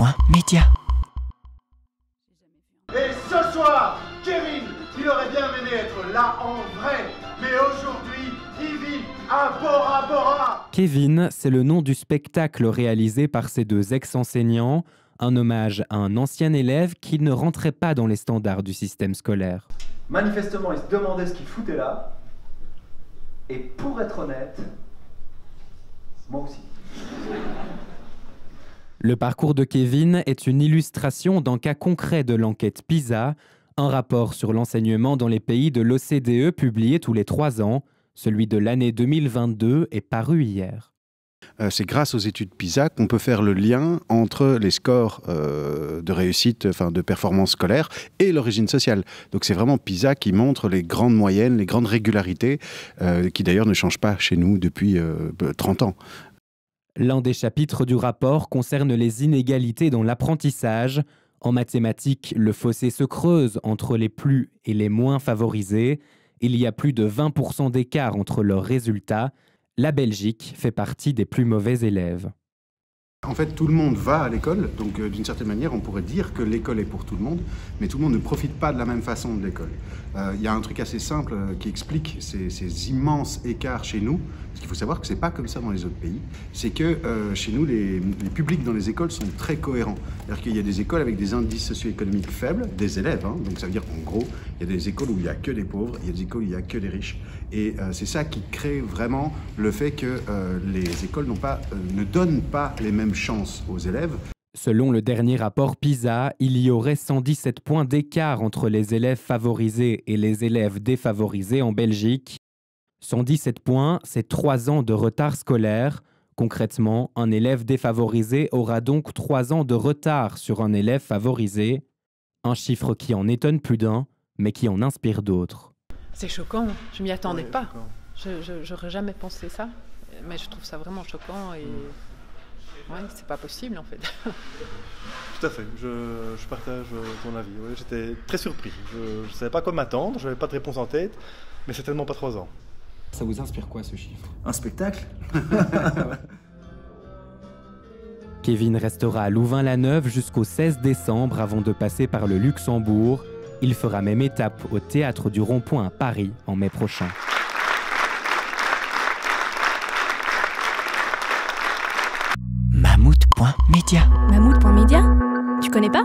Mammouth.media. Et ce soir, Kevin, il aurait bien aimé être là en vrai, mais aujourd'hui, il vit à Bora Bora. Kevin, c'est le nom du spectacle réalisé par ces deux ex-enseignants, un hommage à un ancien élève qui ne rentrait pas dans les standards du système scolaire. Manifestement, il se demandait ce qu'il foutait là, et pour être honnête, moi aussi. Le parcours de Kevin est une illustration d'un cas concret de l'enquête PISA, un rapport sur l'enseignement dans les pays de l'OCDE publié tous les 3 ans. Celui de l'année 2022 est paru hier. C'est grâce aux études PISA qu'on peut faire le lien entre les scores de réussite, de performance scolaire et l'origine sociale. Donc c'est vraiment PISA qui montre les grandes moyennes, les grandes régularités, qui d'ailleurs ne changent pas chez nous depuis 30 ans. L'un des chapitres du rapport concerne les inégalités dans l'apprentissage. En mathématiques, le fossé se creuse entre les plus et les moins favorisés. Il y a plus de 20% d'écart entre leurs résultats. La Belgique fait partie des plus mauvais élèves. En fait, tout le monde va à l'école, donc d'une certaine manière, on pourrait dire que l'école est pour tout le monde, mais tout le monde ne profite pas de la même façon de l'école. Il y a un truc assez simple qui explique ces immenses écarts chez nous, parce qu'il faut savoir que ce n'est pas comme ça dans les autres pays, c'est que chez nous, les publics dans les écoles sont très cohérents. C'est-à-dire qu'il y a des écoles avec des indices socio-économiques faibles, des élèves, donc ça veut dire qu'en gros, il y a des écoles où il n'y a que des pauvres, il y a des écoles où il n'y a que des riches. Et c'est ça qui crée vraiment le fait que les écoles ne donnent pas les mêmes chances aux élèves. Selon le dernier rapport PISA, il y aurait 117 points d'écart entre les élèves favorisés et les élèves défavorisés en Belgique. 117 points, c'est 3 ans de retard scolaire. Concrètement, un élève défavorisé aura donc 3 ans de retard sur un élève favorisé. Un chiffre qui en étonne plus d'un, mais qui en inspire d'autres. C'est choquant, je m'y attendais pas. J'aurais jamais pensé ça, mais je trouve ça vraiment choquant et ouais, c'est pas possible en fait. Tout à fait, je partage ton avis. Ouais, j'étais très surpris. Je savais pas quoi m'attendre, j'avais pas de réponse en tête, mais c'est tellement pas 3 ans. Ça vous inspire quoi ce chiffre? Un spectacle. Kevin restera à Louvain-la-Neuve jusqu'au 16 décembre avant de passer par le Luxembourg. Il fera même étape au Théâtre du Rond-Point à Paris en mai prochain. Mammouth.media. Mammouth.media? Tu connais pas?